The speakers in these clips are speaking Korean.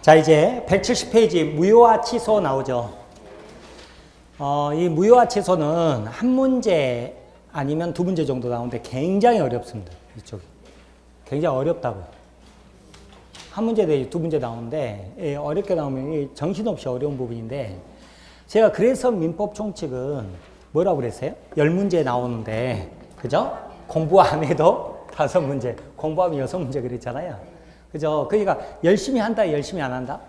자, 이제 170페이지 무효와 취소 나오죠. 이 무효와 취소는 한 문제 아니면 두 문제 정도 나오는데 굉장히 어렵습니다. 이쪽이. 굉장히 어렵다고요. 한 문제 내지 두 문제 나오는데 어렵게 나오면 정신없이 어려운 부분인데 제가 그래서 민법 총칙은 뭐라고 그랬어요? 10문제 나오는데 그죠? 공부 안 해도 5문제, 공부하면 6문제 그랬잖아요. 그죠? 그러니까 열심히 한다, 열심히 안 한다?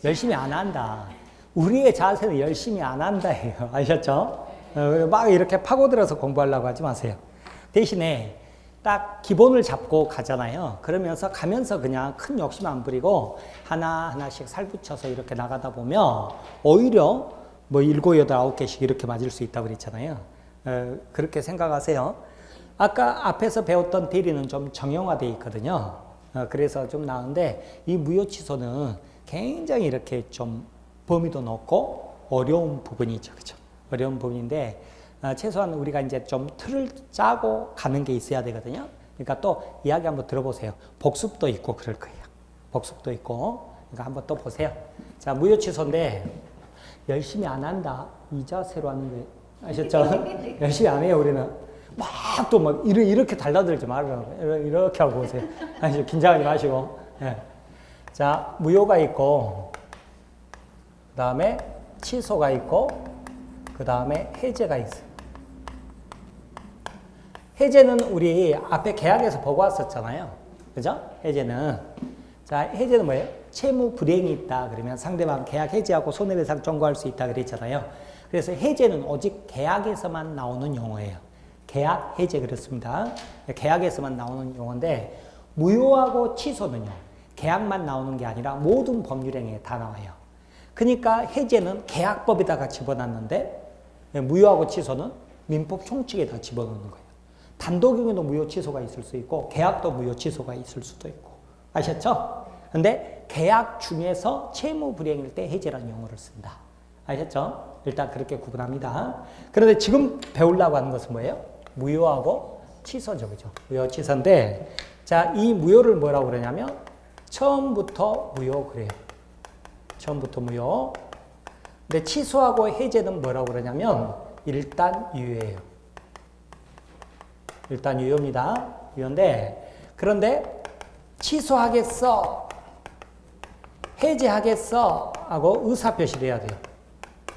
열심히 안 한다. 우리의 자세는 열심히 안 한다예요. 아셨죠? 막 이렇게 파고들어서 공부하려고 하지 마세요. 대신에 딱 기본을 잡고 가잖아요. 그러면서 가면서 그냥 큰 욕심 안 부리고 하나하나씩 살붙여서 이렇게 나가다 보면 오히려 뭐 7, 8, 9개씩 이렇게 맞을 수 있다고 그랬잖아요. 그렇게 생각하세요. 아까 앞에서 배웠던 대리는 좀 정형화되어 있거든요. 그래서 좀 나은데 이 무효 취소는 굉장히 이렇게 좀 범위도 높고 어려운 부분이죠. 그죠? 어려운 부분인데 최소한 우리가 이제 좀 틀을 짜고 가는 게 있어야 되거든요. 그러니까 또 이야기 한번 들어보세요. 복습도 있고 그럴 거예요. 복습도 있고. 그러니까 한번 또 보세요. 자, 무효 취소인데 열심히 안 한다. 이 자세로 하는 거예요. 아셨죠? 열심히 안 해요, 우리는. 막 또 막 이렇게 달라들지 말라고. 이렇게 하고 오세요. 아시죠? 긴장하지 마시고. 네. 자, 무효가 있고, 그 다음에 취소가 있고, 그 다음에 해제가 있어요. 해제는 우리 앞에 계약에서 보고 왔었잖아요. 그죠? 해제는. 자, 해제는 뭐예요? 채무 불이행이 있다. 그러면 상대방 계약 해지하고 손해배상 청구할 수 있다. 그랬잖아요. 그래서 해제는 오직 계약에서만 나오는 용어예요. 계약 해제 그렇습니다. 계약에서만 나오는 용어인데 무효하고 취소는요. 계약만 나오는 게 아니라 모든 법률행위에 다 나와요. 그러니까 해제는 계약법에다가 집어넣는데 무효하고 취소는 민법 총칙에다 집어넣는 거예요. 단독행위도 무효 취소가 있을 수 있고 계약도 무효 취소가 있을 수도 있고. 아셨죠? 근데 계약 중에서 채무 불이행일 때 해제라는 용어를 쓴다. 아셨죠? 일단 그렇게 구분합니다. 그런데 지금 배우려고 하는 것은 뭐예요? 무효하고 취소죠. 그죠? 무효 취소인데 자, 이 무효를 뭐라고 그러냐면 처음부터 무효 그래요. 처음부터 무효. 근데 취소하고 해제는 뭐라고 그러냐면 일단 유효예요. 일단 유효입니다. 유효인데 그런데 취소하겠어, 해제하겠어 하고 의사표시를 해야 돼요.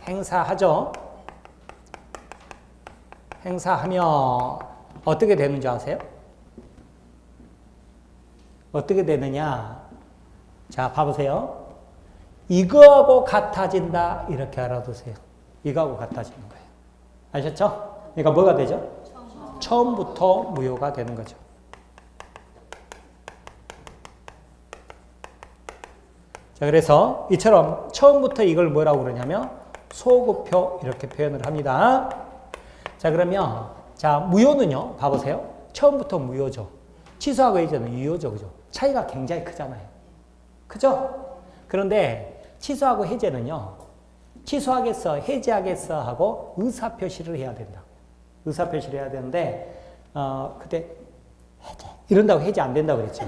행사하죠. 행사하면 어떻게 되는지 아세요? 어떻게 되느냐? 자, 봐보세요. 이거하고 같아진다 이렇게 알아두세요. 이거하고 같아지는 거예요. 아셨죠? 그러니까 뭐가 되죠? 처음부터 무효가 되는 거죠. 자, 그래서 이처럼 처음부터 이걸 뭐라고 그러냐면 소급표 이렇게 표현을 합니다. 자, 그러면 자, 무효는요. 봐보세요. 처음부터 무효죠. 취소하고 해제는 유효죠. 그죠? 차이가 굉장히 크잖아요. 그죠? 그런데 취소하고 해제는요. 취소하겠어, 해제하겠어 하고 의사표시를 해야 된다. 의사표시를 해야 되는데 그때 해제 이런다고 해제 안 된다고 그랬죠.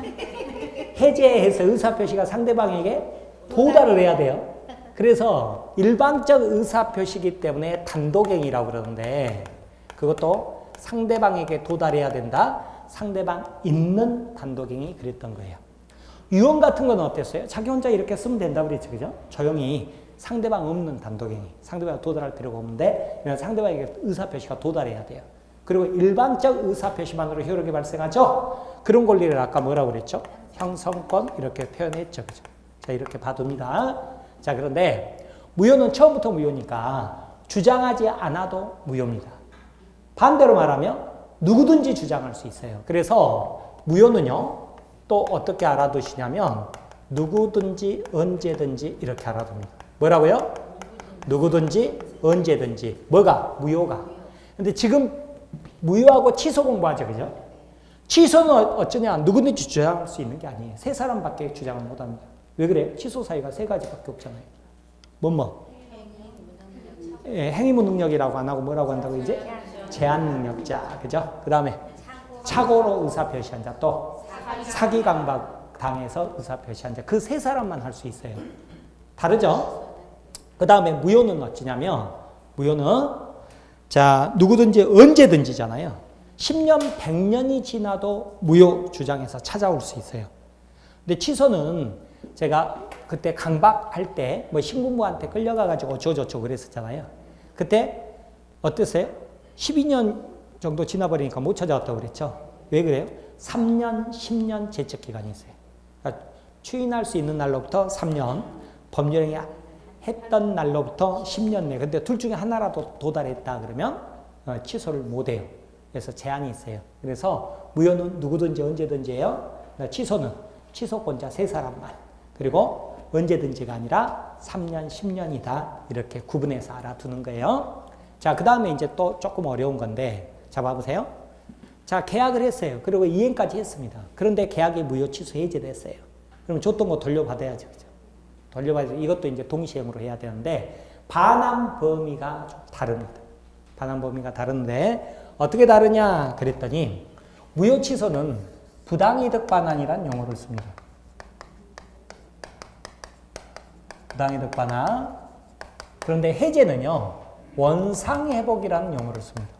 해제해서 의사표시가 상대방에게 도달을 해야 돼요. 그래서 일방적 의사표시이기 때문에 단독행위라고 그러는데 그것도 상대방에게 도달해야 된다. 상대방 있는 단독행위 그랬던 거예요. 유언 같은 건 어땠어요? 자기 혼자 이렇게 쓰면 된다고 그랬죠. 그죠? 조용히 상대방 없는 단독행위. 상대방에 도달할 필요가 없는데 상대방에게 의사표시가 도달해야 돼요. 그리고 일방적 의사표시만으로 효력이 발생하죠. 그런 권리를 아까 뭐라고 그랬죠? 형성권 이렇게 표현했죠. 그죠? 자, 이렇게 봐둡니다. 자, 그런데 무효는 처음부터 무효니까 주장하지 않아도 무효입니다. 반대로 말하면 누구든지 주장할 수 있어요. 그래서 무효는요. 또 어떻게 알아두시냐면 누구든지 언제든지 이렇게 알아둡니다. 뭐라고요? 누구든지 언제든지. 뭐가? 무효가. 근데 지금 무효하고 취소 공부하죠. 그죠? 취소는 어쩌냐? 누구든지 주장할 수 있는 게 아니에요. 세 사람밖에 주장을 못합니다. 왜 그래요? 취소 사유가 세 가지밖에 없잖아요. 뭐? 행위무능력이라고 안 하고 뭐라고 한다고 이제? 제한능력자. 그죠? 그 다음에 착오로 의사표시한 자. 또 사기강박 당에서 의사표시한 자. 그 세 사람만 할 수 있어요. 다르죠? 그 다음에 무효는 어찌냐면, 무효는, 자, 누구든지 언제든지잖아요. 10년, 100년이 지나도 무효 주장해서 찾아올 수 있어요. 근데 취소는 제가 그때 강박할 때 뭐 신군부한테 끌려가가지고 어쩌고저쩌고 그랬었잖아요. 그때 어땠어요? 12년 정도 지나버리니까 못 찾아왔다고 그랬죠. 왜 그래요? 3년, 10년 제척기간이 있어요. 그러니까 추인할 수 있는 날로부터 3년, 법률행위 했던 날로부터 10년 내. 근데 둘 중에 하나라도 도달했다 그러면 취소를 못해요. 그래서 제한이 있어요. 그래서 무효는 누구든지 언제든지예요. 취소는 취소권자 세 사람만. 그리고 언제든지가 아니라 3년, 10년이다. 이렇게 구분해서 알아두는 거예요. 자, 그 다음에 이제 또 조금 어려운 건데, 자, 봐보세요. 자, 계약을 했어요. 그리고 이행까지 했습니다. 그런데 계약이 무효 취소 해제됐어요. 그럼 줬던 거 돌려받아야죠. 그죠? 돌려받아야죠. 이것도 이제 동시행으로 해야 되는데, 반환 범위가 좀 다릅니다. 반환 범위가 다른데, 어떻게 다르냐? 그랬더니, 무효 취소는 부당이득 반환이란 용어를 씁니다. 부당이득 반환. 그런데 해제는요, 원상회복이라는 용어를 씁니다.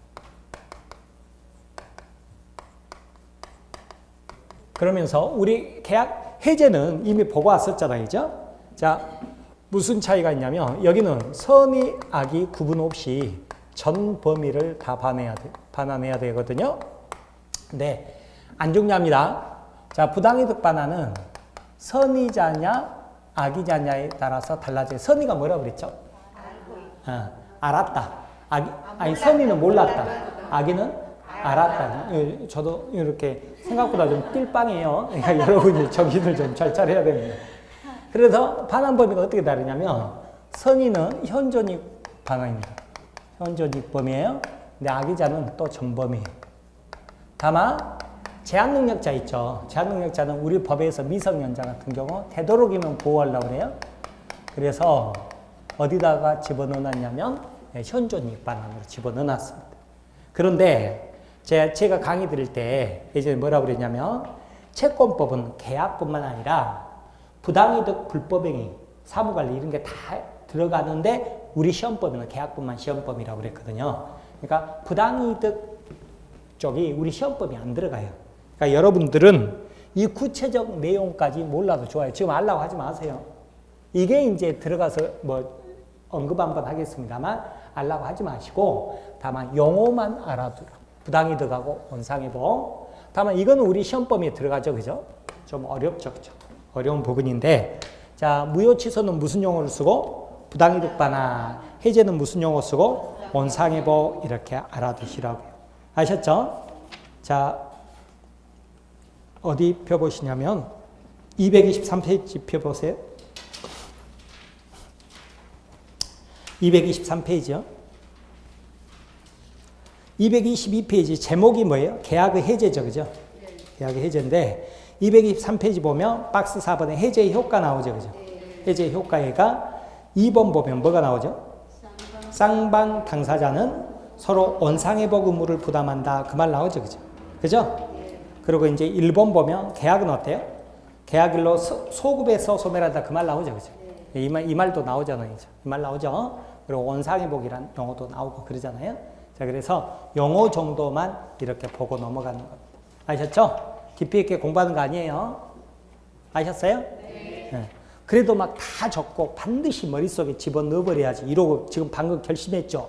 그러면서 우리 계약 해제는 이미 보고 왔었잖아요. 그죠? 자, 무슨 차이가 있냐면 여기는 선의, 악의 구분 없이 전 범위를 다 반환해야 되거든요. 근데 안 중요합니다. 자, 부당이득 반환은 선의자냐 악의자냐에 따라서 달라져요. 선의가 뭐라고 그랬죠? 알았다. 아니, 선의는 몰랐다. 악의는 알았다. 저도 이렇게 생각보다 좀 띨빵해요. 그러니까 여러분이 정신을 좀 잘 차려야 됩니다. 그래서 반환 범위가 어떻게 다르냐면 선의는 현존익 반환입니다. 현존익 범위예요. 근데 악의자는 또 전범위예요. 다만 제한능력자 있죠. 제한능력자는 우리 법에서 미성년자 같은 경우 되도록이면 보호하려고 그래요. 그래서 어디다가 집어넣어놨냐면 현존익 반환으로 집어넣어놨습니다. 그런데 제가 강의 드릴 때 예전에 뭐라고 그랬냐면 채권법은 계약뿐만 아니라 부당이득, 불법행위, 사무관리 이런 게 다 들어가는데 우리 시험법에는 계약뿐만 시험법이라고 그랬거든요. 그러니까 부당이득 쪽이 우리 시험법이 안 들어가요. 그러니까 여러분들은 이 구체적 내용까지 몰라도 좋아요. 지금 알라고 하지 마세요. 이게 이제 들어가서 뭐 언급 한번 하겠습니다만 알라고 하지 마시고 다만 용어만 알아두라. 부당이득하고 원상회복. 다만 이거는 우리 시험법에 들어가죠. 그죠? 좀 어렵죠. 그죠? 어려운 부분인데 자, 무효 취소는 무슨 용어를 쓰고 부당이득 반환, 해제는 무슨 용어 쓰고 원상회복 이렇게 알아두시라고요. 아셨죠? 자, 어디 펴보시냐면 223페이지 펴보세요. 223페이지요. 222페이지 제목이 뭐예요? 계약의 해제죠. 그죠? 계약의 해제인데 223페이지 보면 박스 4번에 해제의 효과 나오죠. 그죠? 해제의 효과가 2번 보면 뭐가 나오죠? 쌍방 당사자는 서로 원상회복 의무를 부담한다. 그 말 나오죠. 그죠? 그죠? 그리고 이제 1번 보면 계약은 어때요? 계약일로 소급해서 소멸한다. 그 말 나오죠. 그죠? 이 말도 나오잖아요. 이 말 나오죠? 그리고 원상회복이란 용어도 나오고 그러잖아요. 자, 그래서 용어 정도만 이렇게 보고 넘어가는 겁니다. 아셨죠? 깊이 있게 공부하는 거 아니에요? 아셨어요? 네. 그래도 막 다 적고 반드시 머릿속에 집어넣어버려야지. 이러고 지금 방금 결심했죠?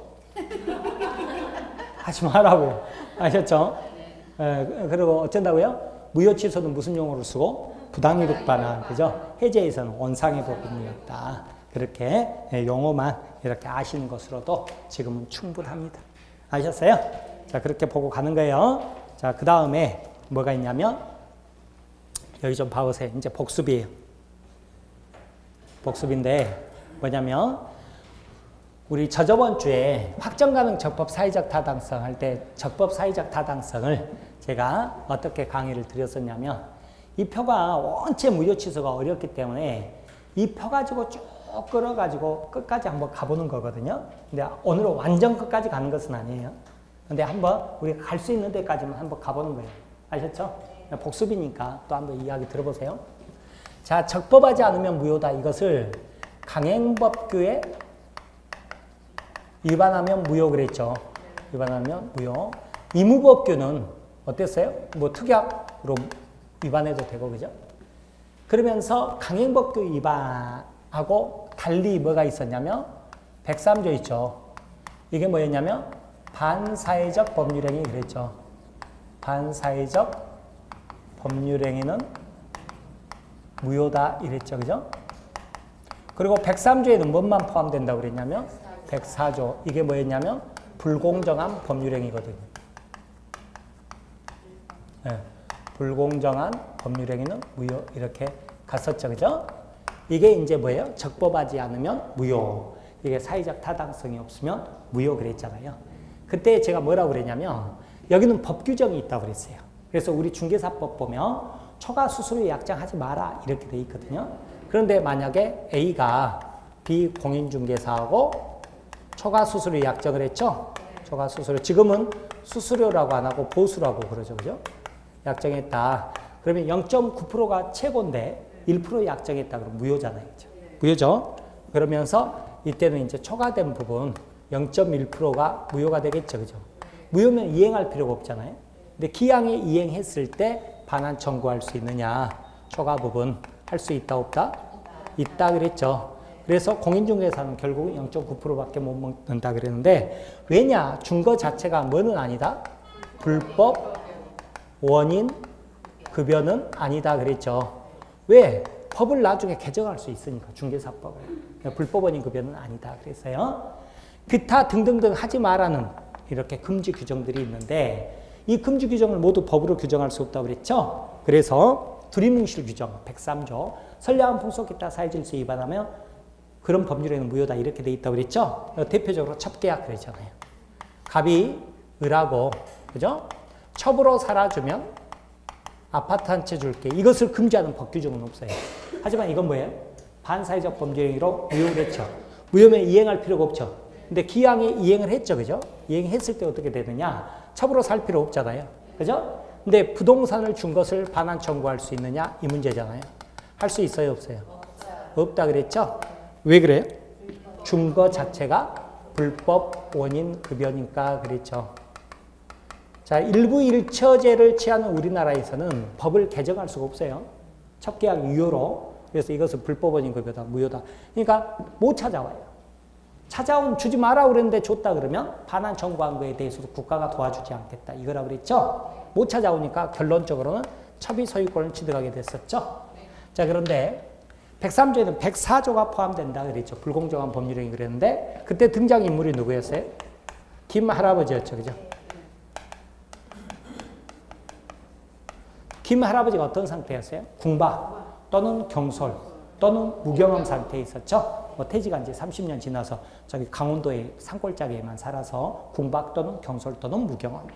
하지 말라고요. 아셨죠? 네. 그리고 어쩐다고요? 무효 취소는 무슨 용어를 쓰고? 부당이득 반환, 그죠? 해제에서는 원상회복 의무였다. 그렇게 용어만 이렇게 아시는 것으로도 지금은 충분합니다. 아셨어요? 자, 그렇게 보고 가는 거예요. 자, 그 다음에 뭐가 있냐면 여기 좀 봐보세요. 이제 복습이에요. 복습인데 뭐냐면 우리 저저번 주에 확정 가능 적법 사회적 타당성 할 때 적법 사회적 타당성을 제가 어떻게 강의를 드렸었냐면 이 표가 원체 무효 취소가 어렵기 때문에 이 표 가지고 쭉 끌어가지고 끝까지 한번 가보는 거거든요. 근데 오늘은 완전 끝까지 가는 것은 아니에요. 근데 한번 우리가 갈 수 있는 데까지만 한번 가보는 거예요. 아셨죠? 복습이니까 또 한번 이야기 들어보세요. 자, 적법하지 않으면 무효다. 이것을 강행법규에 위반하면 무효 그랬죠. 위반하면 무효. 의무법규는 어땠어요? 뭐 특약으로 위반해도 되고, 그죠? 그러면서 강행법규 위반하고 달리 뭐가 있었냐면 103조 있죠. 이게 뭐였냐면 반사회적 법률행위 그랬죠. 반사회적 법률행위는 무효다 이랬죠. 그죠? 그리고 103조에는 뭐만 포함된다고 그랬냐면 104조. 이게 뭐였냐면 불공정한 법률행위거든요. 네. 불공정한 법률행위는 무효 이렇게 갔었죠. 그죠? 이게 이제 뭐예요? 적법하지 않으면 무효. 이게 사회적 타당성이 없으면 무효 그랬잖아요. 그때 제가 뭐라고 그랬냐면 여기는 법 규정이 있다고 그랬어요. 그래서 우리 중개사법 보면 초과 수수료 약정하지 마라 이렇게 돼 있거든요. 그런데 만약에 A가 B 공인중개사하고 초과 수수료 약정을 했죠. 초과 수수료. 지금은 수수료라고 안 하고 보수라고 그러죠. 그죠? 약정했다. 그러면 0.9%가 최고인데 1% 약정했다. 그러면 무효잖아요. 그죠? 무효죠? 그러면서 이때는 이제 초과된 부분 0.1%가 무효가 되겠죠. 그죠? 무효면 이행할 필요가 없잖아요. 근데 기왕에 이행했을 때 반환 청구할 수 있느냐? 초과 부분 할 수 있다 없다? 있다 그랬죠. 그래서 공인중개사는 결국 0.9%밖에 못 먹는다 그랬는데 왜냐? 준거 자체가 뭐는 아니다? 불법 원인 급여는 아니다 그랬죠. 왜? 법을 나중에 개정할 수 있으니까 중개사법을. 불법 원인 급여는 아니다 그랬어요. 기타 등등등 하지 마라는 이렇게 금지 규정들이 있는데 이 금지 규정을 모두 법으로 규정할 수 없다고 그랬죠. 그래서 두리뭉실 규정 103조 선량한 풍속 기타 사회질서 위반하면 그런 법률에는 무효다 이렇게 돼 있다고 그랬죠. 대표적으로 첩계약 그랬잖아요. 갑이 을하고 그죠? 첩으로 살아주면 아파트 한 채 줄게. 이것을 금지하는 법 규정은 없어요. 하지만 이건 뭐예요? 반사회적 범죄행위로 무효겠죠. 무효면 이행할 필요가 없죠. 근데 기왕에 이행을 했죠. 그죠? 이행했을 때 어떻게 되느냐? 첩으로 살 필요 없잖아요. 그죠? 근데 부동산을 준 것을 반환 청구할 수 있느냐? 이 문제잖아요. 할 수 있어요? 없어요? 없다 그랬죠? 왜 그래요? 준 거 자체가 불법 원인 급여니까 그랬죠. 자, 일부 일처제를 취하는 우리나라에서는 법을 개정할 수가 없어요. 첩계약 이유로. 그래서 이것은 불법 원인 급여다, 무효다. 그러니까 못 찾아와요. 찾아온 주지 마라 그랬는데 줬다 그러면 반환 청구한 거에 대해서도 국가가 도와주지 않겠다. 이거라고 그랬죠. 못 찾아오니까 결론적으로는 첩이 소유권을 취득하게 됐었죠. 자, 그런데 103조에는 104조가 포함된다 그랬죠. 불공정한 법률행위 그랬는데 그때 등장인물이 누구였어요? 김 할아버지였죠. 그죠? 김 할아버지가 어떤 상태였어요? 궁박 또는 경솔 또는 무경험 상태에 있었죠. 뭐 퇴직한 지 30년 지나서 저기 강원도의 산골짜기에만 살아서 궁박 또는 경솔 또는 무경험.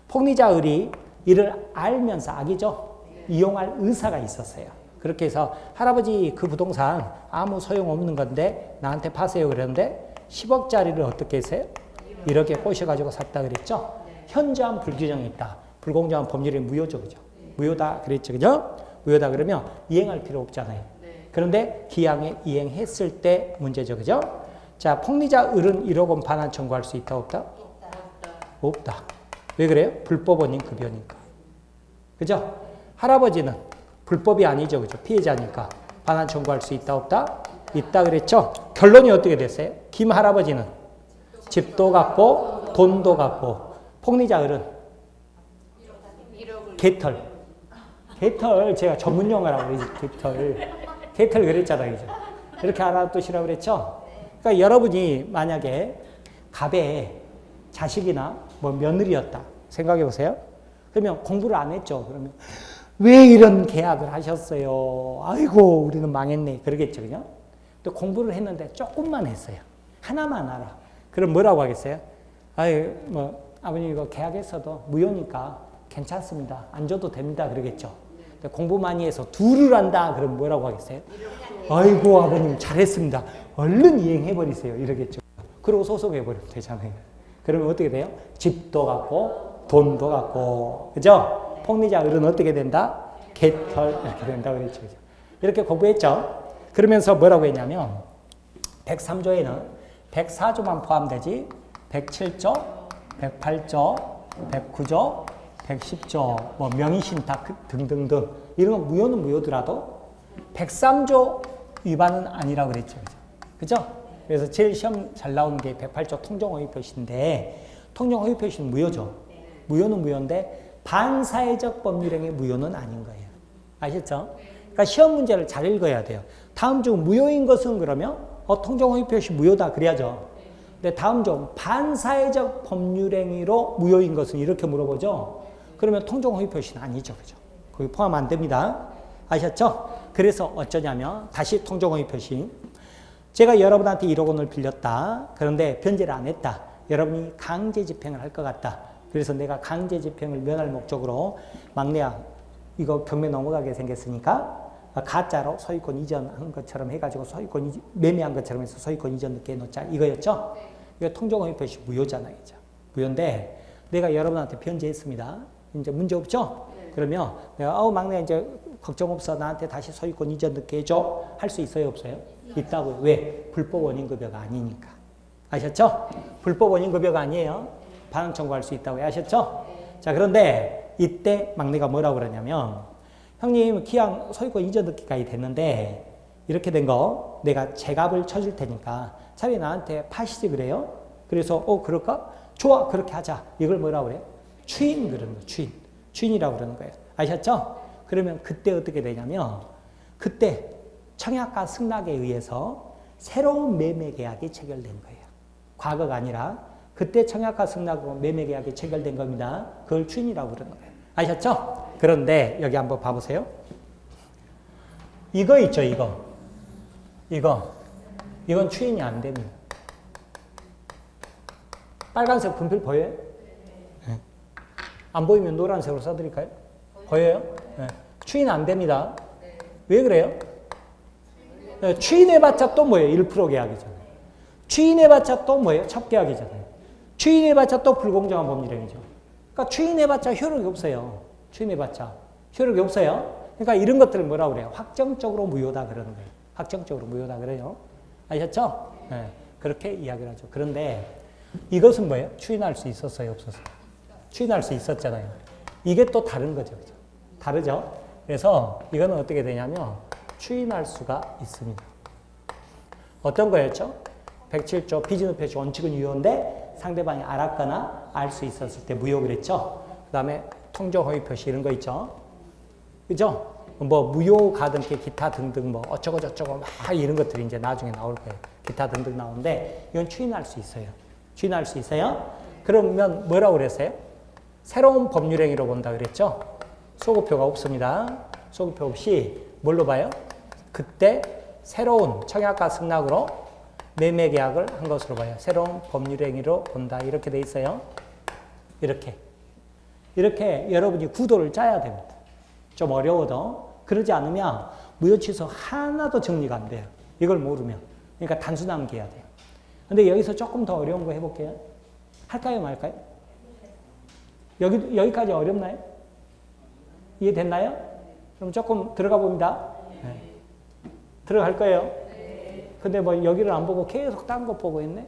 폭리자 을이 이를 알면서 악이죠. 이용할 의사가 있었어요. 그렇게 해서 할아버지 그 부동산 아무 소용없는 건데 나한테 파세요 그랬는데 10억짜리를 어떻게 했어요? 이렇게 꼬셔가지고 샀다 그랬죠. 현저한 불규정이 있다. 불공정한 법률이 무효죠. 그죠? 무효다 그랬죠. 그죠? 무효다 그러면 이행할 필요 없잖아요. 그런데 기왕에 이행했을 때 문제죠. 그죠? 자, 폭리자 을은 1억 원 반환 청구할 수 있다 없다? 없다. 왜 그래요? 불법 원인 급여니까. 그죠? 할아버지는 불법이 아니죠. 그죠? 피해자니까 반환 청구할 수 있다 없다? 있다 그랬죠? 결론이 어떻게 됐어요? 김 할아버지는 집도 갖고 돈도 갖고 폭리자 을은 개털. 개털 제가 전문 용어라고 그러지. 개털 그랬잖아요. 그죠? 이렇게 알아두시라고 그랬죠? 그러니까 여러분이 만약에 갑의 자식이나 뭐 며느리였다. 생각해 보세요. 그러면 공부를 안 했죠. 그러면 왜 이런 계약을 하셨어요? 아이고, 우리는 망했네. 그러겠죠. 그죠? 또 공부를 했는데 조금만 했어요. 하나만 알아. 그럼 뭐라고 하겠어요? 아유, 뭐, 아버님 이거 계약했어도 무효니까 괜찮습니다. 안 줘도 됩니다. 그러겠죠. 공부 많이 해서 둘을 한다. 그럼 뭐라고 하겠어요? 아이고, 아버님 잘했습니다. 얼른 이행해버리세요. 이러겠죠. 그리고 소송해버리면 되잖아요. 그러면 어떻게 돼요? 집도 갖고 돈도 갖고. 그죠? 폭리자 을은 어떻게 된다? 개털 이렇게 된다고 그랬죠. 이렇게 공부했죠. 그러면서 뭐라고 했냐면 103조에는 104조만 포함되지 107조, 108조, 109조, 110조, 뭐 명의신탁 등등등 이런 거 무효는 무효더라도 103조 위반은 아니라고 그랬죠. 그죠? 그래서 제일 시험 잘 나오는 게 108조 통정허위표시인데 통정허위표시는 무효죠. 무효는 무효인데 반사회적 법률행위 무효는 아닌 거예요. 아셨죠? 그러니까 시험 문제를 잘 읽어야 돼요. 다음 중 무효인 것은 그러면 통정허위표시 무효다 그래야죠. 근데 다음 중 반사회적 법률행위로 무효인 것은 이렇게 물어보죠. 그러면 통정허위표시는 아니죠. 그죠? 거기 포함 안 됩니다. 아셨죠? 그래서 어쩌냐면 다시 통정허위표시. 제가 여러분한테 1억 원을 빌렸다. 그런데 변제를 안 했다. 여러분이 강제 집행을 할 것 같다. 그래서 내가 강제 집행을 면할 목적으로 막내야 이거 경매 넘어가게 생겼으니까 가짜로 소유권 이전한 것처럼 해가지고 소유권 매매한 것처럼 해서 소유권 이전 늦게 해놓자 이거였죠. 이거 통정허위표시 무효잖아요. 이제. 무효인데 내가 여러분한테 변제했습니다. 이제 문제 없죠? 그러면 내가 막내 이제 걱정 없어 나한테 다시 소유권 이전 늦게 해줘 할 수 있어요 없어요? 있다고요. 왜? 불법 원인급여가 아니니까. 아셨죠? 불법 원인급여가 아니에요. 반환 청구할 수 있다고 아셨죠? 자 그런데 이때 막내가 뭐라고 그러냐면 형님 기왕 소유권 이전 늦기까지 됐는데 이렇게 된 거 내가 제값을 쳐줄 테니까 차라리 나한테 파시지 그래요? 그래서 그럴까? 좋아 그렇게 하자. 이걸 뭐라고 그래요? 추인 그러는 거예요. 추인. 추인이라고 그러는 거예요. 아셨죠? 그러면 그때 어떻게 되냐면 그때 청약과 승낙에 의해서 새로운 매매 계약이 체결된 거예요. 과거가 아니라 그때 청약과 승낙으로 매매 계약이 체결된 겁니다. 그걸 추인이라고 그러는 거예요. 아셨죠? 그런데 여기 한번 봐보세요. 이거 있죠, 이거. 이건 추인이 안 됩니다. 빨간색 분필 보여요? 네. 안 보이면 노란색으로 써드릴까요? 보여요? 네. 추인 안 됩니다. 왜 그래요? 네, 추인해봤자 또 뭐예요? 1% 계약이잖아요. 추인해봤자 또 뭐예요? 첩계약이잖아요. 추인해봤자 또 불공정한 법률행위죠. 그러니까 추인해봤자 효력이 없어요. 추인해봤자 효력이 없어요. 그러니까 이런 것들을 뭐라고 그래요? 확정적으로 무효다 그러는 거예요. 확정적으로 무효다 그래요. 아셨죠? 네, 그렇게 이야기를 하죠. 그런데 이것은 뭐예요? 추인할 수 있었어요? 없었어요? 추인할 수 있었잖아요. 이게 또 다른 거죠. 그죠? 다르죠? 그래서 이거는 어떻게 되냐면 추인할 수가 있습니다. 어떤 거였죠? 107조 비즈니스 표시 원칙은 유효인데 상대방이 알았거나 알 수 있었을 때 무효 그랬죠. 그 다음에 통정허위 표시 이런 거 있죠. 그죠? 뭐 무효 가등기 기타 등등 뭐 어쩌고 저쩌고 막 이런 것들이 이제 나중에 나올 거예요. 기타 등등 나오는데 이건 추인할 수 있어요. 추인할 수 있어요. 그러면 뭐라고 그랬어요? 새로운 법률행위로 본다 그랬죠. 소급표가 없습니다. 소급표 없이 뭘로 봐요? 그때 새로운 청약과 승낙으로 매매 계약을 한 것으로 봐요. 새로운 법률행위로 본다. 이렇게 돼 있어요. 이렇게 여러분이 구도를 짜야 됩니다. 좀 어려워도 그러지 않으면 무효 취소 하나도 정리가 안 돼요. 이걸 모르면. 그러니까 단순 암기해야 돼요. 근데 여기서 조금 더 어려운 거 해볼게요. 할까요, 말까요? 여기까지 어렵나요? 이해됐나요? 그럼 조금 들어가 봅니다. 네. 들어갈 거예요. 근데 뭐 여기를 안 보고 계속 딴 거 보고 있네?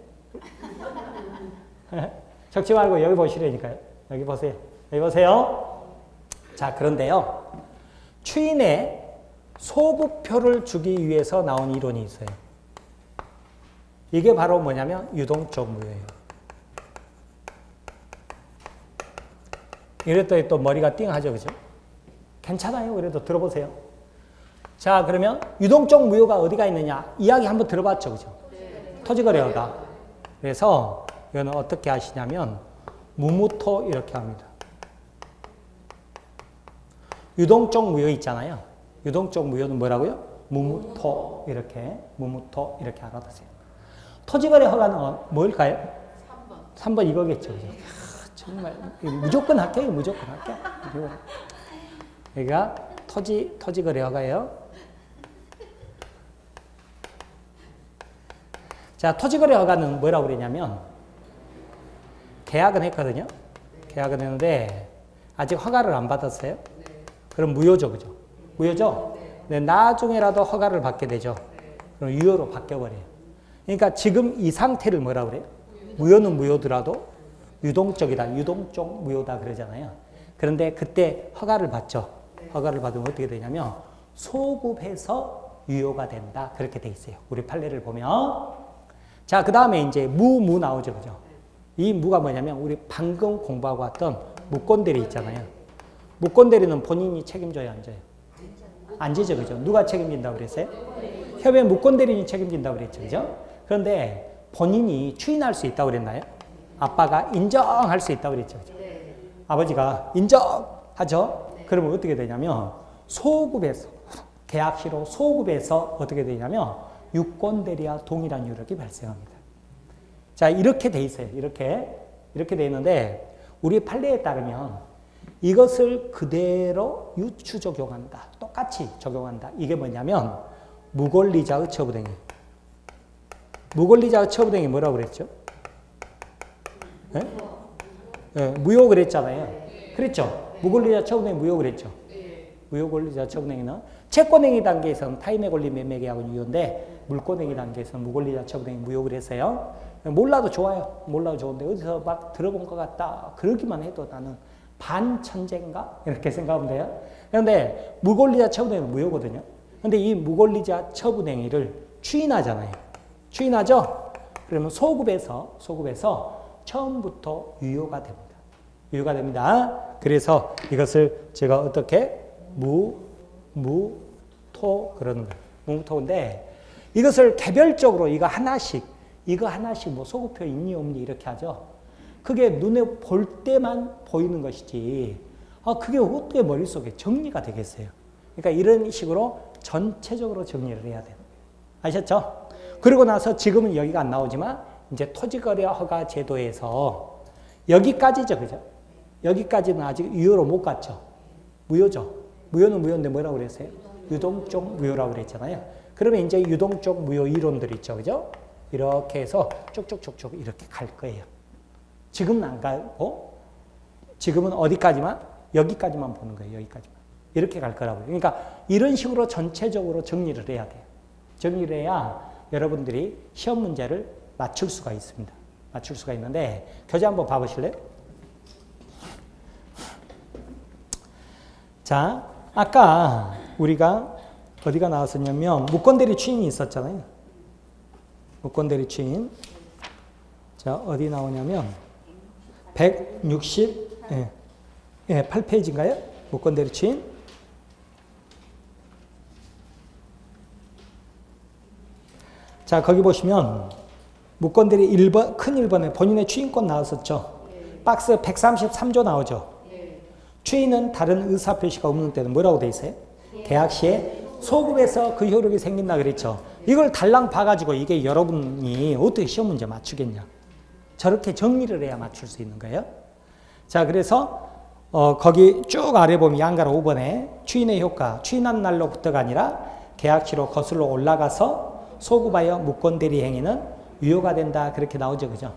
적지 말고 여기 보시라니까요. 여기 보세요. 여기 보세요. 자, 그런데요. 추인에 소급표를 주기 위해서 나온 이론이 있어요. 이게 바로 뭐냐면 유동적 무효예요. 이랬더니 또 머리가 띵하죠. 그죠? 괜찮아요. 그래도 들어보세요. 자, 그러면 유동적 무효가 어디가 있느냐? 이야기 한번 들어봤죠. 그죠? 네. 토지거래허가. 그래서 이거는 어떻게 하시냐면 무무토 이렇게 합니다. 유동적 무효 있잖아요. 유동적 무효는 뭐라고요? 무무토 이렇게 알아두세요. 토지거래 허가는 뭘까요? 3번 이거겠죠. 그죠? 정말 무조건 할게요. 무조건 할게요. 여기가 토지거래 허가예요. 자, 토지거래 허가는 뭐라고 그러냐면 계약은 했거든요. 계약은 했는데 아직 허가를 안 받았어요. 그럼 무효죠. 그죠? 무효죠? 근데 나중에라도 허가를 받게 되죠. 그럼 유효로 바뀌어버려요. 그러니까 지금 이 상태를 뭐라 그래요? 무효는 무효더라도 유동적이다. 유동적 무효다 그러잖아요. 그런데 그때 허가를 받죠. 허가를 받으면 어떻게 되냐면 소급해서 유효가 된다. 그렇게 돼 있어요. 우리 판례를 보면. 자, 그 다음에 이제 무 나오죠. 그죠? 이 무가 뭐냐면 우리 방금 공부하고 왔던 무권대리 있잖아요. 무권대리는 본인이 책임져야 안 져요? 안 지죠. 그죠? 누가 책임진다고 그랬어요? 협의회 무권대리인이 책임진다고 그랬죠. 그죠? 그런데 본인이 추인할 수 있다고 그랬나요? 아빠가 인정할 수 있다고 그랬죠. 그죠? 아버지가 인정하죠? 그러면 어떻게 되냐면 소급해서 계약시로 소급해서 어떻게 되냐면 유권대리와 동일한 유력이 발생합니다. 자, 이렇게 돼 있어요. 이렇게 돼 있는데 우리 판례에 따르면 이것을 그대로 유추 적용한다. 똑같이 적용한다. 이게 뭐냐면 무권리자의 처분행위. 무권리자의 처분행위 뭐라고 그랬죠? 네? 네, 무효 그랬잖아요. 그랬죠? 무권리자 처분행위 무효 그랬죠? 무효권리자 처분행위는 채권행위 단계에서는 타인의 권리 매매 계약은 유효인데 물권행위 단계에서는 무권리자 처분행위 무효 그랬어요. 몰라도 좋아요. 몰라도 좋은데 어디서 막 들어본 것 같다. 그러기만 해도 나는 반천재인가? 이렇게 생각하면 돼요. 그런데 무권리자 처분행위는 무효거든요. 근데 이 무권리자 처분행위를 추인하잖아요. 추인하죠? 그러면 소급해서 처음부터 유효가 됩니다. 유효가 됩니다. 그래서 이것을 제가 어떻게 무토 그러는 거예요. 무토인데 이것을 개별적으로 이거 하나씩 뭐 소급표 있니 없니 이렇게 하죠. 그게 눈에 볼 때만 보이는 것이지 그게 어떻게 머릿속에 정리가 되겠어요. 그러니까 이런 식으로 전체적으로 정리를 해야 돼요. 아셨죠? 그리고 나서 지금은 여기가 안 나오지만 이제 토지거래 허가 제도에서 여기까지죠. 그죠? 여기까지는 아직 유효로 못 갔죠. 무효죠. 무효는 무효인데 뭐라고 그랬어요? 유동적 무효라고 그랬잖아요. 그러면 이제 유동적 무효 이론들 있죠. 그죠? 이렇게 해서 쭉쭉쭉쭉 이렇게 갈 거예요. 지금은 안 가고, 지금은 어디까지만? 여기까지만 보는 거예요. 여기까지만. 이렇게 갈 거라고요. 그러니까 이런 식으로 전체적으로 정리를 해야 돼요. 정리를 해야 여러분들이 시험 문제를 맞출 수가 있습니다. 맞출 수가 있는데, 교재 한번 봐보실래요? 자, 아까 우리가 어디가 나왔었냐면 무권대리 추인이 있었잖아요. 무권대리 추인. 자, 어디 나오냐면 168페이지인가요? 무권대리 추인. 자, 거기 보시면 무권대리 1번, 큰 1번에 본인의 추인권 나왔었죠. 박스 133조 나오죠. 추인은 다른 의사표시가 없는 때는 뭐라고 돼 있어요? 계약 시에 소급해서 그 효력이 생긴다 그랬죠. 이걸 달랑 봐가지고 이게 여러분이 어떻게 시험 문제 맞추겠냐. 저렇게 정리를 해야 맞출 수 있는 거예요. 자, 그래서 거기 쭉 아래 보면 양가로 5번에 추인의 효과, 추인한 날로부터가 아니라 계약시로 거슬러 올라가서 소급하여 무권대리 행위는 유효가 된다. 그렇게 나오죠. 그죠?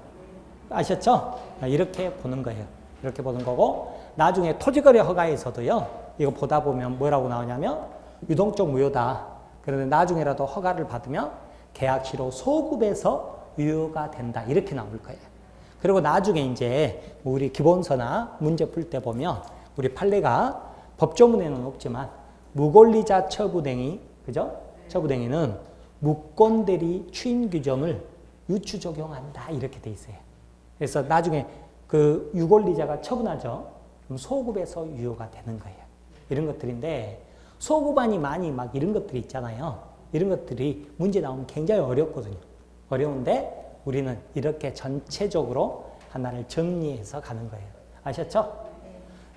아셨죠? 이렇게 보는 거예요. 이렇게 보는 거고, 나중에 토지거래 허가에서도요, 이거 보다 보면 뭐라고 나오냐면, 유동적 무효다. 그런데 나중에라도 허가를 받으면 계약시로 소급해서 유효가 된다. 이렇게 나올 거예요. 그리고 나중에 이제 우리 기본서나 문제 풀 때 보면 우리 판례가 법조문에는 없지만 무권리자 처분행위, 그죠? 처분행위는 무권대리 추인 규정을 유추 적용한다. 이렇게 돼 있어요. 그래서 나중에 그 유권리자가 처분하죠. 그럼 소급해서 유효가 되는 거예요. 이런 것들인데 소급안이 많이 막 이런 것들이 있잖아요. 이런 것들이 문제 나오면 굉장히 어렵거든요. 어려운데 우리는 이렇게 전체적으로 하나를 정리해서 가는 거예요. 아셨죠?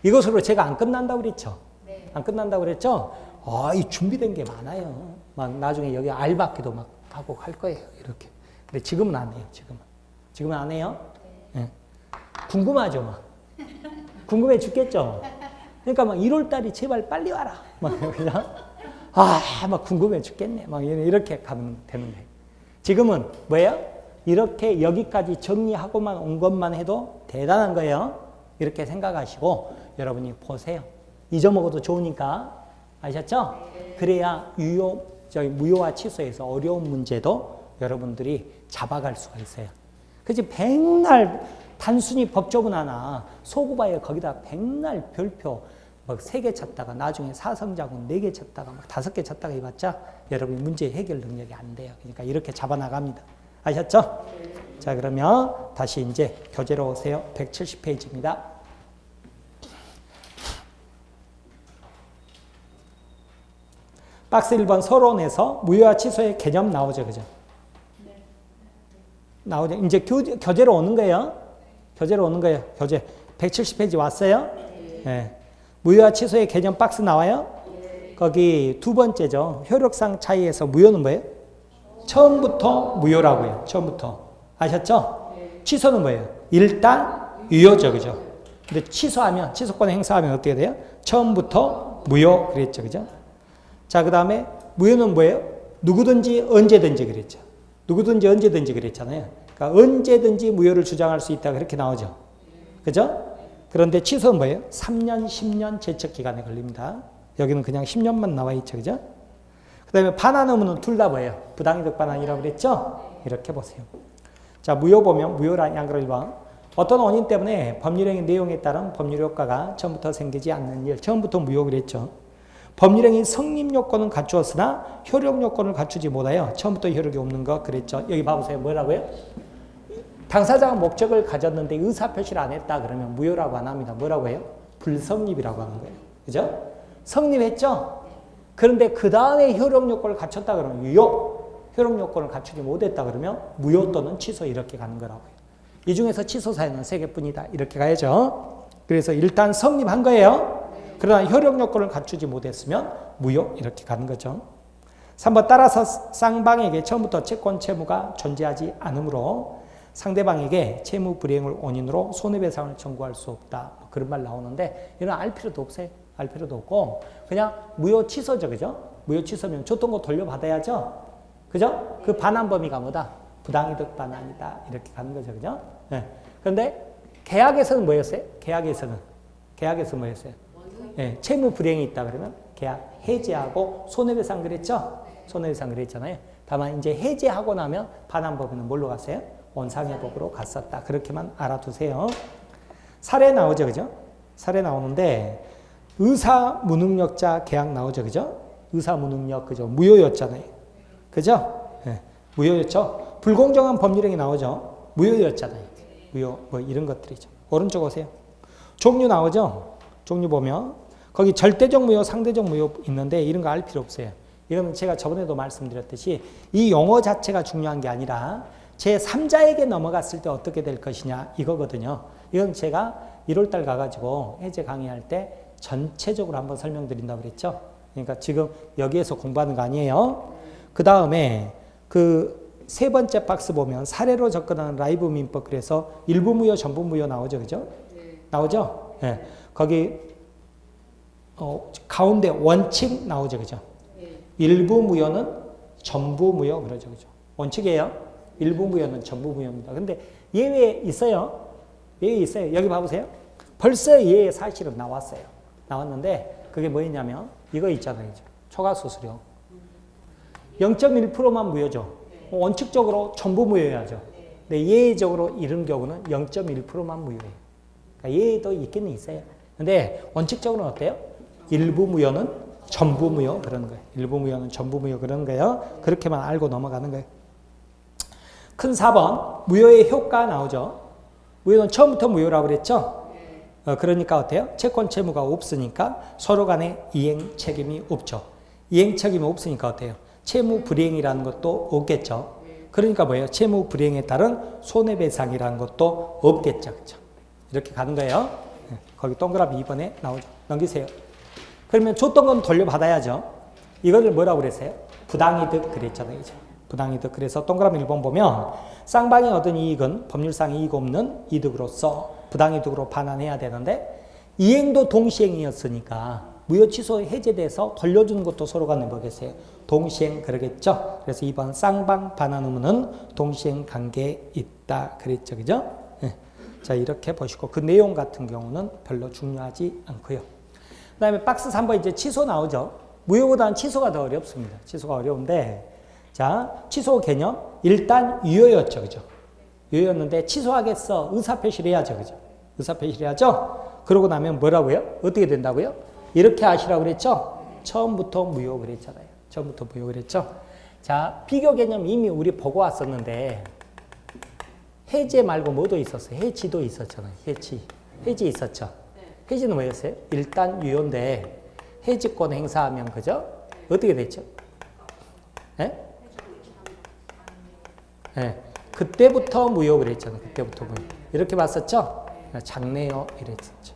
이것으로 제가 안 끝난다고 그랬죠? 안 끝난다고 그랬죠? 이 준비된 게 많아요. 막 나중에 여기 알바기도 막 하고 할 거예요. 이렇게. 근데 지금은 안 해요. 지금은 안 해요. 네. 궁금하죠? 막. 궁금해 죽겠죠? 그러니까 막 1월달이 제발 빨리 와라. 막 그냥 막 궁금해 죽겠네. 막 이렇게 가면 되는 거예요. 지금은 뭐예요? 이렇게 여기까지 정리하고만 온 것만 해도 대단한 거예요. 이렇게 생각하시고 여러분이 보세요. 잊어먹어도 좋으니까. 아셨죠? 그래야 무효와 취소에서 어려운 문제도 여러분들이 잡아갈 수가 있어요. 그치? 백날 단순히 법조문 하나 소구바에 거기다 백날 별표 막 3개 찾다가 나중에 사성자군 4개 찾다가 막 5개 찾다가 해봤자 여러분 문제 해결 능력이 안 돼요. 그러니까 이렇게 잡아나갑니다. 아셨죠? 자, 그러면 다시 이제 교재로 오세요. 170페이지입니다. 박스 1번 서론에서 무효와 취소의 개념 나오죠. 그죠? 나오죠. 이제 교재로 오는 거예요. 교재로 오는 거예요. 교재. 170페이지 왔어요? 네. 무효와 취소의 개념 박스 나와요? 거기 두 번째죠. 효력상 차이에서 무효는 뭐예요? 처음부터 무효라고요. 처음부터. 아셨죠? 취소는 뭐예요? 일단 유효죠. 그죠? 근데 취소하면, 취소권 행사하면 어떻게 돼요? 처음부터 무효 그랬죠. 그죠? 자, 그 다음에 무효는 뭐예요? 누구든지 언제든지 그랬죠. 누구든지 언제든지 그랬잖아요. 그러니까 언제든지 무효를 주장할 수 있다 그렇게 나오죠. 그죠? 그런데 취소는 뭐예요? 3년, 10년 제척 기간에 걸립니다. 여기는 그냥 10년만 나와 있죠. 그죠? 그 다음에 반환 의무는 둘 다 뭐예요? 부당이득 반환이라고 그랬죠? 이렇게 보세요. 자, 무효 보면 무효란 양글 1번. 어떤 원인 때문에 법률행위 내용에 따른 법률 효과가 처음부터 생기지 않는 일. 처음부터 무효 그랬죠. 법률행위 성립 요건은 갖추었으나 효력 요건을 갖추지 못하여 처음부터 효력이 없는 거 그랬죠. 여기 봐보세요. 뭐라고요? 당사자가 목적을 가졌는데 의사표시를 안 했다 그러면 무효라고 안 합니다. 뭐라고 해요? 불성립이라고 하는 거예요. 그죠? 성립했죠? 그런데 그 다음에 효력 요건을 갖췄다 그러면 유효. 효력 요건을 갖추지 못했다 그러면 무효 또는 취소 이렇게 가는 거라고요. 이 중에서 취소 사유는 3개뿐이다. 이렇게 가야죠. 그래서 일단 성립한 거예요. 그러나 효력 요건을 갖추지 못했으면 무효 이렇게 가는 거죠. 3번 따라서 쌍방에게 처음부터 채권 채무가 존재하지 않으므로 상대방에게 채무 불이행을 원인으로 손해배상을 청구할 수 없다. 그런 말 나오는데 이건 알 필요도 없어요. 알 필요도 없고 그냥 무효 취소죠. 그죠? 무효 취소면 줬던 거 돌려받아야죠. 그죠? 그 반환 범위가 뭐다? 부당이득 반환이다. 이렇게 가는 거죠. 그죠? 네. 그런데 계약에서는 뭐였어요? 계약에서는 뭐였어요? 네. 채무 불이행이 있다 그러면 계약 해지하고 손해배상 그랬죠? 손해배상 그랬잖아요. 다만 이제 해지하고 나면 반환 범위는 뭘로 갔어요? 원상회복으로 갔었다. 그렇게만 알아두세요. 사례 나오죠. 그죠? 사례 나오는데 의사 무능력자 계약 나오죠. 그죠? 의사 무능력 그죠? 무효였잖아요. 그죠? 네. 무효였죠. 불공정한 법률행위 나오죠. 무효였잖아요. 무효 뭐 이런 것들이죠. 오른쪽 오세요. 종류 나오죠. 종류 보면 거기 절대적 무효, 상대적 무효 있는데 이런 거 알 필요 없어요. 이거는 제가 저번에도 말씀드렸듯이 이 용어 자체가 중요한 게 아니라 제3자에게 넘어갔을 때 어떻게 될 것이냐 이거거든요. 이건 제가 1월달 가가지고 해제 강의할 때 전체적으로 한번 설명드린다고 그랬죠. 그러니까 지금 여기에서 공부하는 거 아니에요. 그 다음에 그 세 번째 박스 보면 사례로 접근하는 라이브 민법 그래서 일부 무효, 전부 무효 나오죠. 그죠? 나오죠? 네. 거기 가운데 원칙 나오죠. 그죠? 일부 무효는 전부 무효 그러죠. 그죠? 원칙이에요. 일부 무효는 전부 무효입니다. 근데 예외 있어요. 예외 있어요. 여기 봐보세요. 벌써 예외 사실은 나왔어요. 나왔는데 그게 뭐였냐면 이거 있잖아요. 초과 수수료. 0.1%만 무효죠. 원칙적으로 전부 무효해야죠. 근데 예외적으로 이런 경우는 0.1%만 무효해요. 그러니까 예외도 있기는 있어요. 근데 원칙적으로는 어때요? 일부 무효는 전부 무효 그런 거예요. 일부 무효는 전부 무효 그런 거예요. 그렇게만 알고 넘어가는 거예요. 큰 4번 무효의 효과 나오죠. 무효는 처음부터 무효라고 그랬죠. 그러니까 어때요? 채권 채무가 없으니까 서로 간에 이행 책임이 없죠. 이행 책임이 없으니까 어때요? 채무 불이행이라는 것도 없겠죠. 그러니까 뭐예요? 채무 불이행에 따른 손해배상이라는 것도 없겠죠. 그렇죠? 이렇게 가는 거예요. 거기 동그라미 2번에 나오죠. 넘기세요. 그러면 줬던 건 돌려받아야죠. 이거를 뭐라고 그랬어요? 부당이득 그랬잖아요. 이제. 부당이득. 그래서 동그라미 1번 보면 쌍방이 얻은 이익은 법률상 이익 없는 이득으로서 부당이득으로 반환해야 되는데 이행도 동시행이었으니까 무효 취소 해제돼서 돌려주는 것도 서로 간에 뭐겠어요? 동시행 그러겠죠. 그래서 2번 쌍방 반환 의무는 동시행 관계에 있다 그랬죠. 그죠? 네. 자 이렇게 보시고 그 내용 같은 경우는 별로 중요하지 않고요. 그 다음에 박스 3번 이제 취소 나오죠. 무효보다는 취소가 더 어렵습니다. 취소가 어려운데, 자, 취소 개념. 일단 유효였죠. 그죠? 유효였는데 취소하겠어. 의사표시를 해야죠. 그죠? 의사표시를 해야죠. 그러고 나면 뭐라고요? 어떻게 된다고요? 이렇게 하시라고 그랬죠? 처음부터 무효 그랬잖아요. 처음부터 무효 그랬죠? 자, 비교 개념 이미 우리 보고 왔었는데, 해제 말고 뭐도 있었어요? 해지도 있었잖아요. 해지 있었죠? 해지는 뭐였어요? 일단 유효인데, 해지권 행사하면, 그죠? 어떻게 됐죠? 네? 네. 그때부터 무효 그랬잖아요. 그때부터 무효. 이렇게 봤었죠? 작네요. 이랬었죠.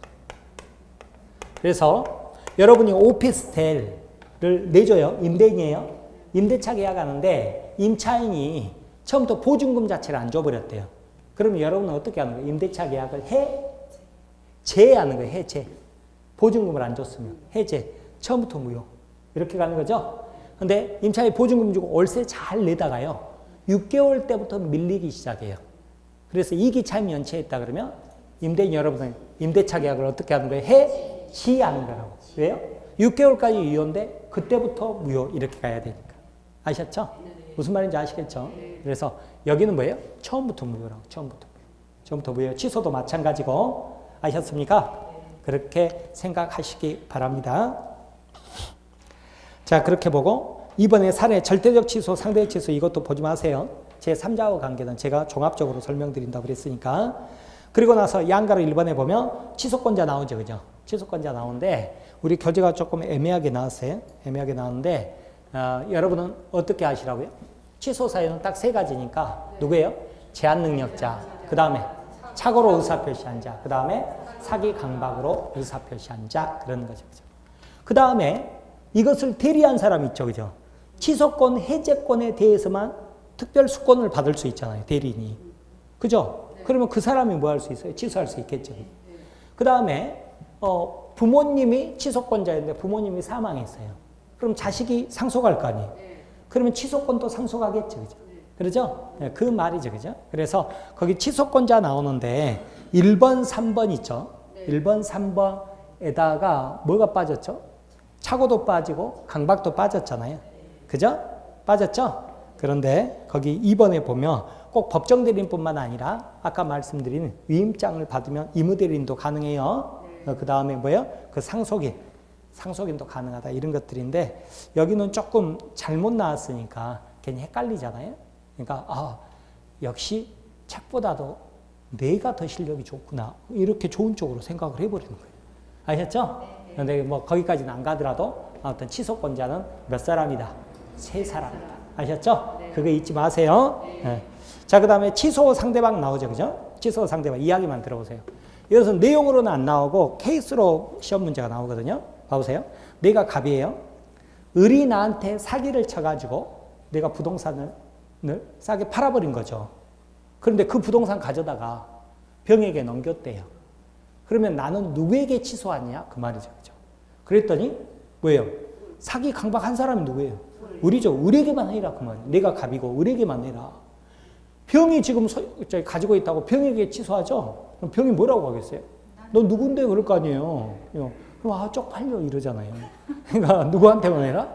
그래서 여러분이 오피스텔을 내줘요. 임대인이에요. 임대차 계약하는데 임차인이 처음부터 보증금 자체를 안 줘버렸대요. 그러면 여러분은 어떻게 하는 거예요? 임대차 계약을 해제하는 거예요. 해제. 보증금을 안 줬으면 해제. 처음부터 무효. 이렇게 가는 거죠. 근데 임차인이 보증금 주고 월세 잘 내다가요. 6개월 때부터 밀리기 시작해요. 그래서 이기차임이 연체했다 그러면 임대인 여러분은 임대차 계약을 어떻게 하는 거예요? 해지하는 거라고. 왜요? 6개월까지 유효인데 그때부터 무효 이렇게 가야 되니까. 아셨죠? 무슨 말인지 아시겠죠? 그래서 여기는 뭐예요? 처음부터 무효라고. 처음부터 무효. 처음부터 무효. 취소도 마찬가지고. 아셨습니까? 그렇게 생각하시기 바랍니다. 자, 그렇게 보고 이번에 사례 절대적 취소, 상대적 취소 이것도 보지 마세요. 제 3자와 관계는 제가 종합적으로 설명드린다고 그랬으니까. 그리고 나서 양가로 1번에 보면 취소권자 나오죠. 그죠? 취소권자 나오는데 우리 교재가 조금 애매하게 나왔어요. 애매하게 나왔는데 여러분은 어떻게 하시라고요? 취소 사유는 딱 세 가지니까 누구예요? 제한 능력자, 그 다음에 착오로 의사표시한 자, 그 다음에 사기 강박으로 의사표시한 자 그런 거죠. 그 다음에 이것을 대리한 사람 있죠. 그죠? 취소권, 해제권에 대해서만 특별 수권을 받을 수 있잖아요. 대리인이. 그죠? 그러면 그 사람이 뭐 할 수 있어요? 취소할 수 있겠죠. 그 다음에 부모님이 취소권자였는데 부모님이 사망했어요. 그럼 자식이 상속할 거 아니에요. 그러면 취소권도 상속하겠죠. 그죠? 그러죠? 네, 그 말이죠. 그죠? 그래서 거기 취소권자 나오는데 1번, 3번 있죠. 1번, 3번에다가 뭐가 빠졌죠? 착오도 빠지고 강박도 빠졌잖아요. 그죠? 빠졌죠? 그런데 거기 2번에 보면 꼭 법정 대리인뿐만 아니라 아까 말씀드린 위임장을 받으면 임의대리인도 가능해요. 그 다음에 뭐예요? 그 상속인도 가능하다 이런 것들인데 여기는 조금 잘못 나왔으니까 괜히 헷갈리잖아요. 그러니까 역시 책보다도 내가 더 실력이 좋구나 이렇게 좋은 쪽으로 생각을 해버리는 거예요. 아셨죠? 그런데 뭐 거기까지는 안 가더라도 아무튼 취소권자는 몇 사람이다? 3사람이다. 아셨죠? 그거 잊지 마세요. 네. 자, 그 다음에 취소 상대방 나오죠. 그죠? 취소 상대방 이야기만 들어보세요. 이것은 내용으로는 안 나오고 케이스로 시험 문제가 나오거든요. 봐보세요. 내가 갑이에요. 을이 나한테 사기를 쳐가지고 내가 부동산을 싸게 팔아버린 거죠. 그런데 그 부동산 가져다가 병에게 넘겼대요. 그러면 나는 누구에게 취소하냐? 그 말이죠. 그죠? 그랬더니 뭐예요? 사기 강박한 사람이 누구예요? 을이죠. 을에게만 해라 그 말이에요. 내가 갑이고 을에게만 해라. 병이 지금 가지고 있다고 병에게 취소하죠? 그럼 병이 뭐라고 하겠어요? 너 누군데 그럴 거 아니에요. 그럼 쪽팔려 이러잖아요. 그러니까 누구한테만 해라?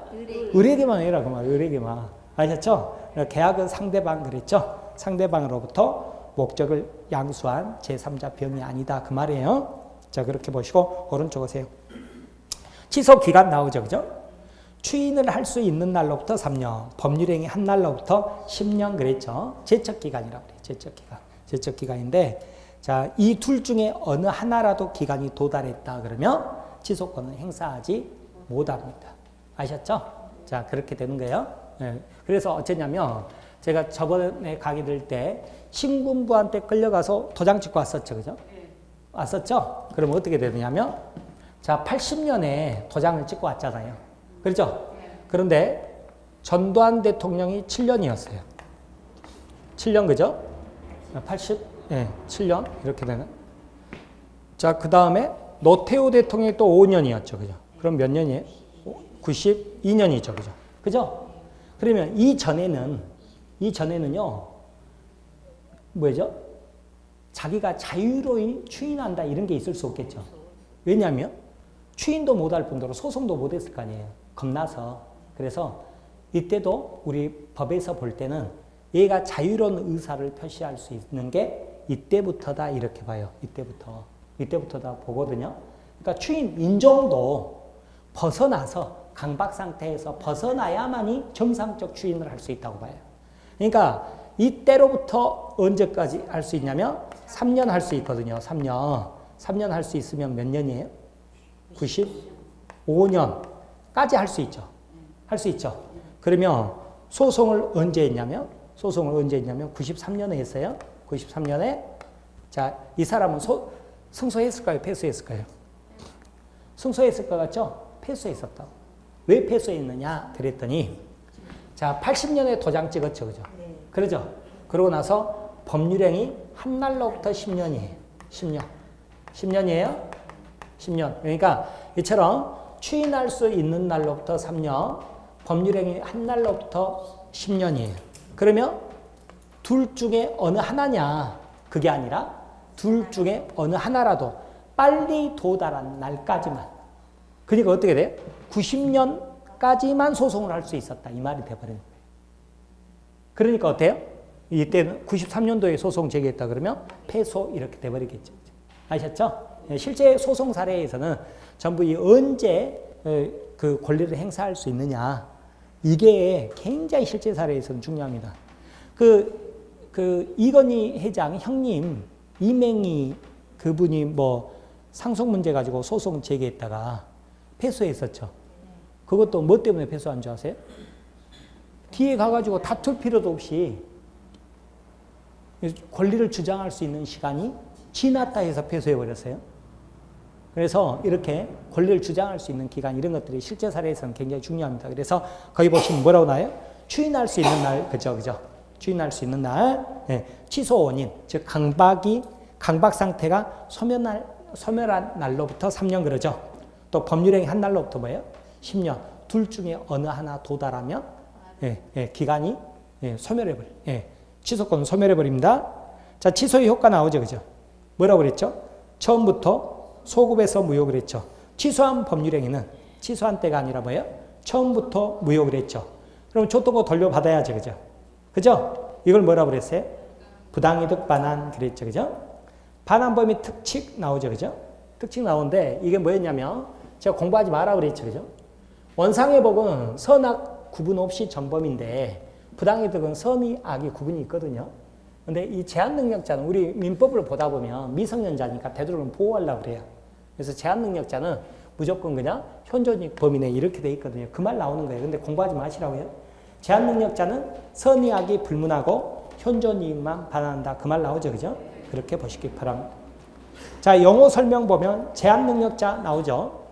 을에게만 해라 그 말이에요. 을에게만. 아셨죠? 계약은 상대방 그랬죠? 상대방으로부터 목적을 양수한 제3자 병이 아니다 그 말이에요. 자, 그렇게 보시고 오른쪽 오세요. 취소 기간 나오죠. 그죠? 추인을 할 수 있는 날로부터 3년, 법률행위 한 날로부터 10년 그랬죠. 제척기간이라고 그래요. 제척기간인데 자, 이 둘 중에 어느 하나라도 기간이 도달했다 그러면 취소권은 행사하지 못합니다. 아셨죠? 자, 그렇게 되는 거예요. 네. 그래서 어쩌냐면 제가 저번에 강의 들 때 신군부한테 끌려가서 도장 찍고 왔었죠. 그죠? 왔었죠? 그럼 어떻게 되느냐면 자, 80년에 도장을 찍고 왔잖아요. 그렇죠? 그런데 전두환 대통령이 7년이었어요. 7년 그죠? 7년 이렇게 되는. 자, 그 다음에 노태우 대통령이 또 5년이었죠. 그죠? 그럼 몇 년이에요? 92년이죠. 그죠? 그죠? 그러면 이전에는요, 뭐죠? 자기가 자유로이 추인한다 이런 게 있을 수 없겠죠. 왜냐하면 추인도 못할 뿐더러 소송도 못했을 거 아니에요. 겁나서. 그래서 이때도 우리 법에서 볼 때는 얘가 자유로운 의사를 표시할 수 있는 게 이때부터다 이렇게 봐요. 이때부터다 보거든요. 그러니까 추인 인종도 벗어나서 강박 상태에서 벗어나야만이 정상적 추인을 할 수 있다고 봐요. 그러니까 이때로부터 언제까지 할 수 있냐면 3년 할 수 있거든요. 3년 할 수 있으면 몇 년이에요? 95년까지 할 수 있죠. 할 수 있죠. 그러면 소송을 언제 했냐면 93년에 했어요. 93년에 자, 이 사람은 승소했을까요? 패소했을까요? 승소했을 것 같죠? 패소했었다고. 왜 패소했느냐 그랬더니 자, 80년에 도장 찍었죠. 그죠? 그러죠? 그러고 나서 법률행위 한 날로부터 10년이에요. 10년이에요? 10년. 그러니까 이처럼 추인할 수 있는 날로부터 3년, 법률행위 한 날로부터 10년이에요. 그러면 둘 중에 어느 하나냐? 그게 아니라 둘 중에 어느 하나라도 빨리 도달한 날까지만. 그러니까 어떻게 돼요? 90년까지만 소송을 할 수 있었다. 이 말이 돼버리는 거예요. 그러니까 어때요? 이때는 93년도에 소송 제기했다 그러면 패소 이렇게 돼버리겠죠. 아셨죠? 실제 소송 사례에서는 전부 이 언제 그 권리를 행사할 수 있느냐. 이게 굉장히 실제 사례에서는 중요합니다. 이건희 회장 형님, 이맹희 그분이 뭐 상속 문제 가지고 소송 제기했다가 패소했었죠. 그것도 뭐 때문에 패소한 줄 아세요? 뒤에 가가지고 다툴 필요도 없이 권리를 주장할 수 있는 시간이 지났다 해서 패소해버렸어요. 그래서 이렇게 권리를 주장할 수 있는 기간 이런 것들이 실제 사례에서는 굉장히 중요합니다. 그래서 거기 보시면 뭐라고 나와요? 추인할 수 있는 날, 그죠? 추인할 수 있는 날, 네. 취소 원인, 즉 강박 상태가 소멸한 날로부터 3년 그러죠. 또 법률행위 한 날로부터 뭐예요? 10년. 둘 중에 어느 하나 도달하면 기간이 소멸해버려. 취소권은 소멸해버립니다. 자, 취소의 효과 나오죠, 그죠? 뭐라고 그랬죠? 처음부터 소급해서 무효 그랬죠. 취소한 법률행위는 취소한 때가 아니라 뭐예요? 처음부터 무효 그랬죠. 그럼 줬던 거 돌려받아야죠, 그죠? 그죠? 이걸 뭐라고 그랬어요? 부당이득 반환 그랬죠, 그죠? 반환 범위 특칙 나오죠, 그죠? 특칙 나오는데 이게 뭐였냐면 제가 공부하지 마라 그랬죠, 그죠? 원상의 복은 선악 구분 없이 전범인데 부당이득은 선의 악이 구분이 있거든요. 근데 이 제한 능력자는 우리 민법을 보다 보면 미성년자니까 되도록이면 보호하려고 그래요. 그래서 제한 능력자는 무조건 그냥 현존이익 범위 내 이렇게 돼 있거든요. 그 말 나오는 거예요. 근데 공부하지 마시라고요. 제한 능력자는 선의 악이 불문하고 현존이익만 반환한다. 그 말 나오죠, 그죠? 그렇게 보시기 바랍니다. 자, 영어 설명 보면 제한 능력자 나오죠.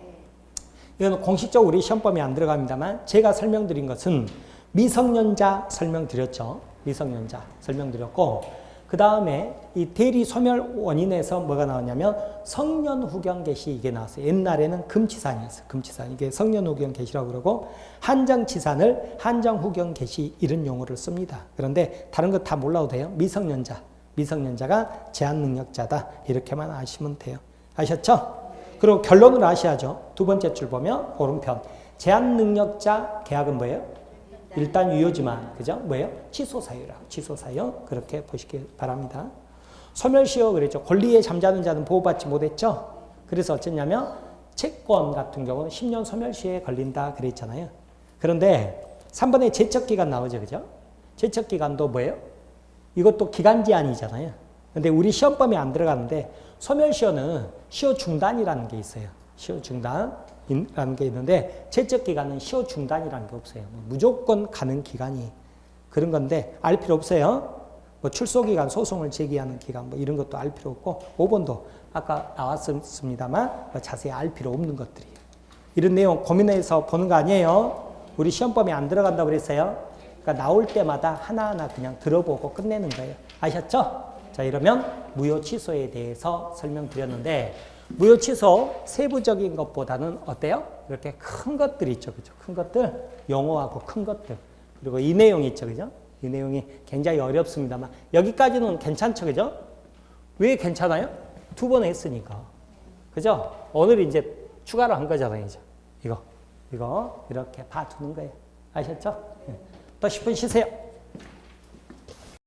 이건 공식적으로 우리 시험범위에 안 들어갑니다만 제가 설명드린 것은 미성년자 설명드렸죠. 미성년자 설명드렸고 그 다음에 이 대리 소멸 원인에서 뭐가 나왔냐면 성년 후견 개시 이게 나왔어요. 옛날에는 금치산이었어요. 금치산. 이게 성년 후견 개시라고 그러고 한정치산을 한정 후견 개시 이런 용어를 씁니다. 그런데 다른 거 다 몰라도 돼요. 미성년자가 제한 능력자다. 이렇게만 아시면 돼요. 아셨죠? 그리고 결론을 아셔야죠. 두 번째 줄 보면 오른편. 제한 능력자 계약은 뭐예요? 일단 유효지만, 그죠? 뭐예요? 취소 사유라고. 취소 사유. 그렇게 보시기 바랍니다. 소멸시효 그랬죠. 권리에 잠자는 자는 보호받지 못했죠. 그래서 어쨌냐면 채권 같은 경우는 10년 소멸시효에 걸린다 그랬잖아요. 그런데 3번에 제척기간 나오죠. 그죠? 제척기간도 뭐예요? 이것도 기간 제한이잖아요. 근데 우리 시험범위에 안 들어가는데 소멸시효는 시효 중단이라는 게 있어요. 시효 중단이라는 게 있는데 제척기간은 시효 중단이라는 게 없어요. 무조건 가는 기간이 그런 건데 알 필요 없어요. 뭐 출소기간, 소송을 제기하는 기간 뭐 이런 것도 알 필요 없고 5번도 아까 나왔습니다만 자세히 알 필요 없는 것들이에요. 이런 내용 고민해서 보는 거 아니에요. 우리 시험범위에 안 들어간다고 그랬어요. 그러니까 나올 때마다 하나하나 그냥 들어보고 끝내는 거예요. 아셨죠? 자, 이러면 무효 취소에 대해서 설명드렸는데 무효 취소 세부적인 것보다는 어때요? 이렇게 큰 것들 있죠. 그죠? 큰 것들, 용어하고 큰 것들. 그리고 이 내용이 있죠. 그죠? 이 내용이 굉장히 어렵습니다만 여기까지는 괜찮죠. 그죠? 왜 괜찮아요? 두 번 했으니까. 그죠? 오늘 이제 추가로 한 거잖아요. 이제. 이거. 이거 이렇게 봐주는 거예요. 아셨죠? 또 10분 쉬세요.